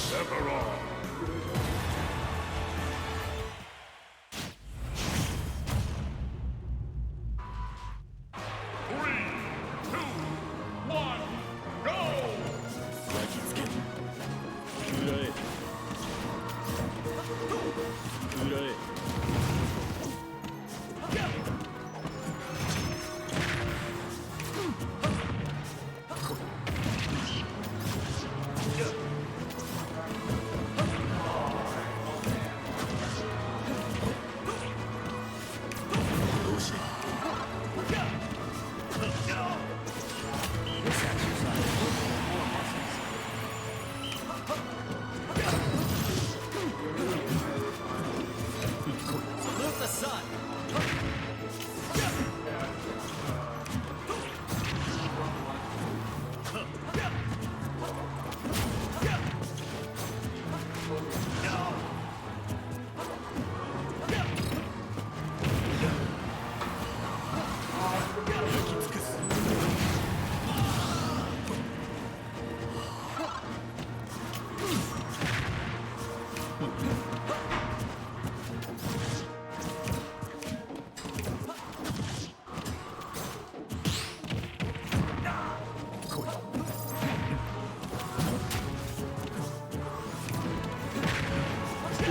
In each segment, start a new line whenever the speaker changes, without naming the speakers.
Sephiroth.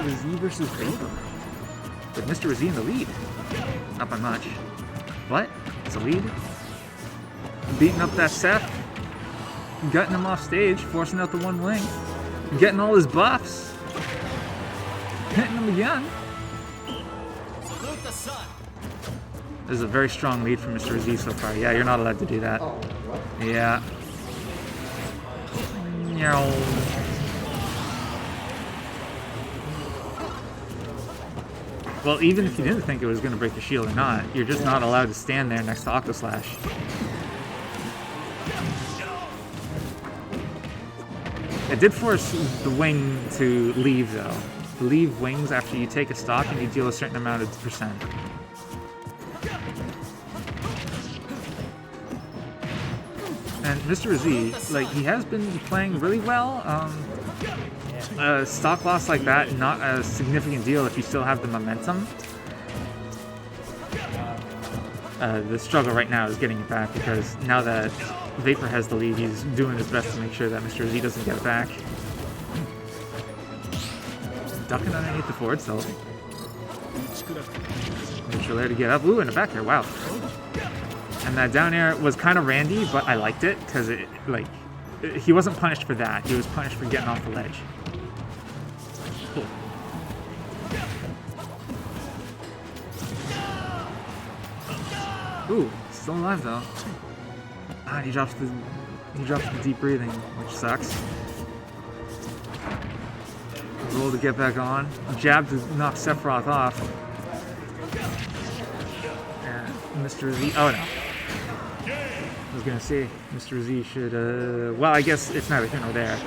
Rezee versus Vapor. With Mr. Rezee in the lead. Not by much. But it's a lead. Beating up that Seph. Gutting him off stage, forcing out the one wing. Getting all his buffs. Hitting him again. This is a very strong lead for Mr. Rezee so far. Yeah, you're not allowed to do that. Yeah. Well, even if you didn't think it was going to break the shield or not, you're just not allowed to stand there next to Octoslash. It did force the wing to leave, though. Leave wings after you take a stock and you deal a certain amount of percent. And Mr. Rezee, like, he has been playing really well. A stock loss like that, not a significant deal if you still have the momentum. The struggle right now is getting it back because now that Vapor has the lead, he's doing his best to make sure that Mr. Rezee doesn't get it back. Ducking underneath the forward tilt. Neutral air to get up. Ooh, in the back air, wow. And that down air was kind of randy, but I liked it because it, like, he wasn't punished for that. He was punished for getting off the ledge. Cool. Ooh, still alive though. Ah, he drops the deep breathing, which sucks. Roll to get back on. Jab to knock Sephiroth off. And Mr. Rezee. Oh no. I was gonna say Mr. Rezee should. Well, I guess it's neither here nor there.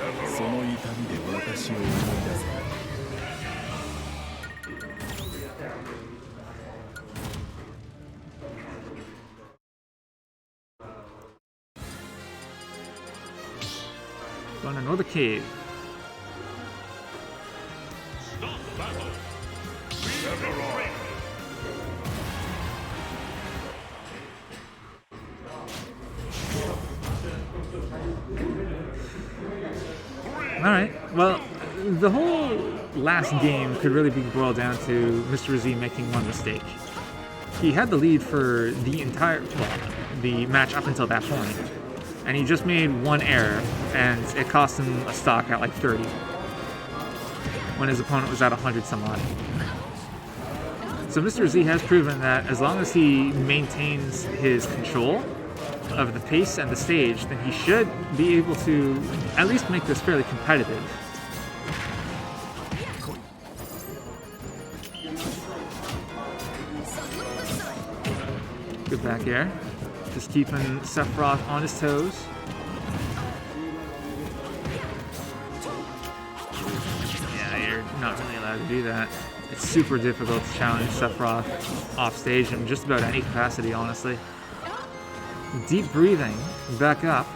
Gonna know the cave. Alright, well, the whole last game could really be boiled down to Mr. Rezee making one mistake. He had the lead for the the match up until that point, and he just made one error, and it cost him a stock at like 30, when his opponent was at 100 some odd. So Mr. Rezee has proven that as long as he maintains his control of the pace and the stage, then he should be able to at least make this fairly competitive. Good back air. Just keeping Sephiroth on his toes. Yeah, you're not really allowed to do that. It's super difficult to challenge Sephiroth off stage in just about any capacity, honestly. Deep breathing, back up.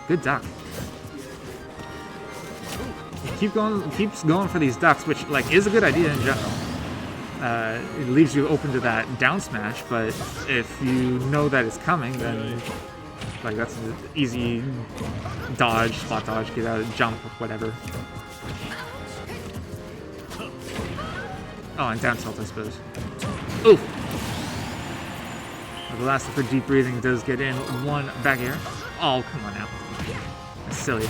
Good duck. keeps going for these ducks, which like is a good idea in general. It leaves you open to that down smash, but if you know that it's coming, then like that's an easy dodge, spot dodge, get out, jump, whatever. Oh, and down tilt, I suppose. Oof! The last of her deep breathing does get in one back air. Oh, come on now. That's silly.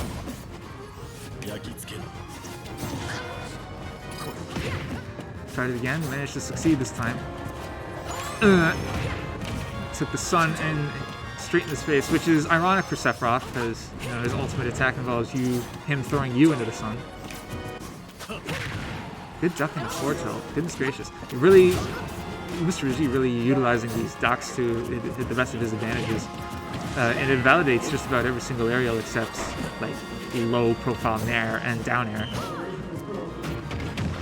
Tried it again, managed to succeed this time. Took the sun and straight in his face, which is ironic for Sephiroth because you know his ultimate attack involves him throwing you into the sun. Good ducking the forward tilt. Goodness gracious. Really, Mr. Rezee really utilizing these ducks to the best of his advantages. And it validates just about every single aerial except like low profile nair and down air.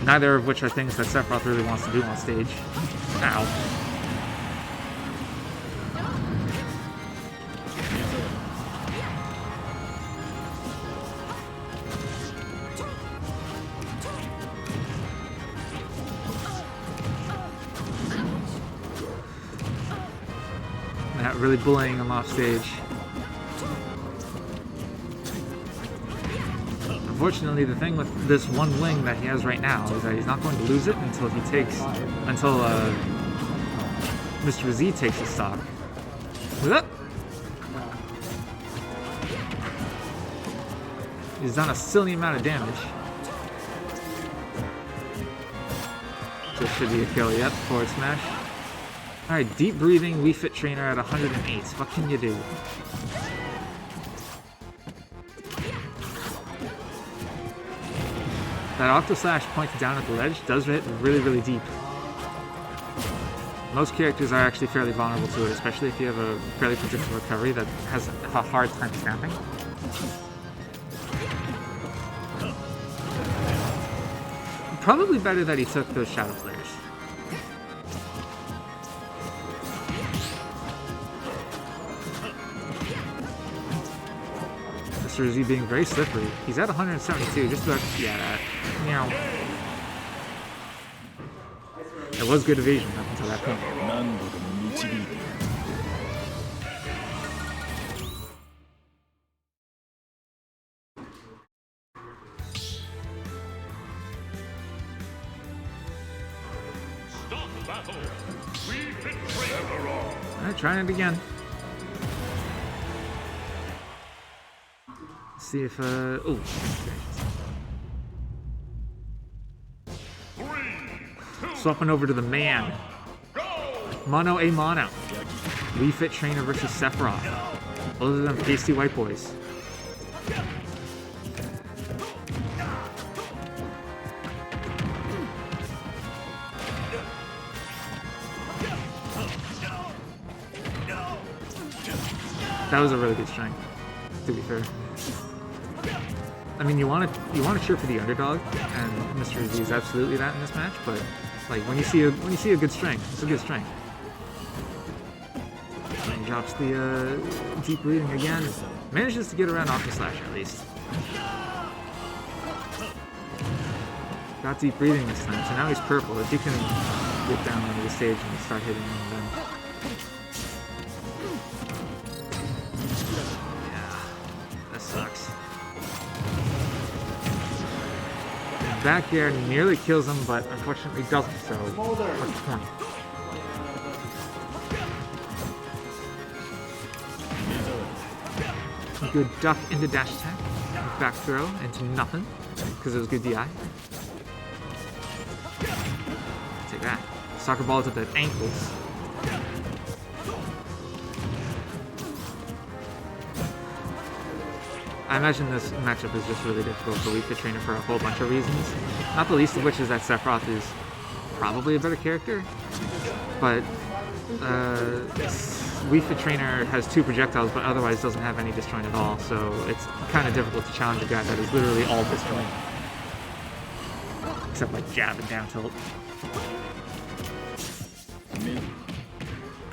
Neither of which are things that Sephiroth really wants to do on stage. Ow. Really bullying him off stage. Unfortunately, the thing with this one wing that he has right now is that he's not going to lose it until Mr. Rezee takes his stock. He's done a silly amount of damage. This should be a kill. Yep, forward smash. Alright, deep breathing, Wii Fit Trainer at 108. What can you do? That Octo Slash pointed down at the ledge does hit really, really deep. Most characters are actually fairly vulnerable to it, especially if you have a fairly predictable recovery that has a hard time snapping. Probably better that he took those Shadow Flares. Rezee being very slippery. He's at 172, just about, yeah, that. Meow. It was good evasion up until that point. Alright, trying it again. See if, oh. Swapping over to the man. Mono a mono. Wii Fit Trainer versus Sephiroth. Both of them pasty white boys. That was a really good strength, to be fair. I mean, you want to cheer for the underdog, and Mr. Rezee is absolutely that in this match. But like when you see a good strength, it's a good strength. And he drops the deep breathing again. Manages to get around Octo Slash at least. Got deep breathing this time, so now he's purple. If he can get down onto the stage and start hitting him, then back air nearly kills him, but unfortunately doesn't, so what's the point? A good duck into dash attack, back throw into nothing, because it was good DI. Take that. Soccer balls at the ankles. I imagine this matchup is just really difficult for Wii Fit Trainer for a whole bunch of reasons. Not the least of which is that Sephiroth is probably a better character, but Wii Fit Trainer has 2 projectiles but otherwise doesn't have any disjoint at all, so it's kind of difficult to challenge a guy that is literally all disjoint. Except like jab and down tilt.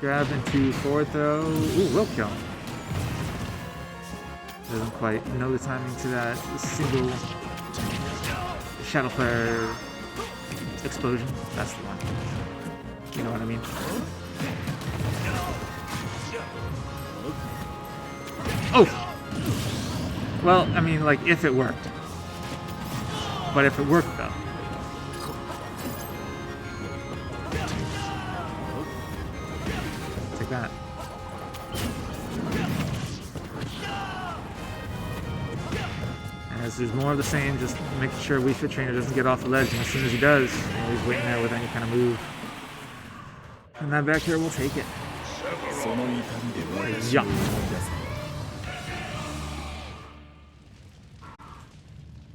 Grab into forward throw. Ooh, will kill. Doesn't quite know the timing to that single Shadow Flare Explosion. That's the one. You know what I mean? Oh! Well, I mean, like, if it worked. But if it worked, though. Take that. And as there's more of the same, just making sure Wii Fit Trainer doesn't get off the ledge, and as soon as he does, he's waiting there with any kind of move. And that back here will take it. Yeah.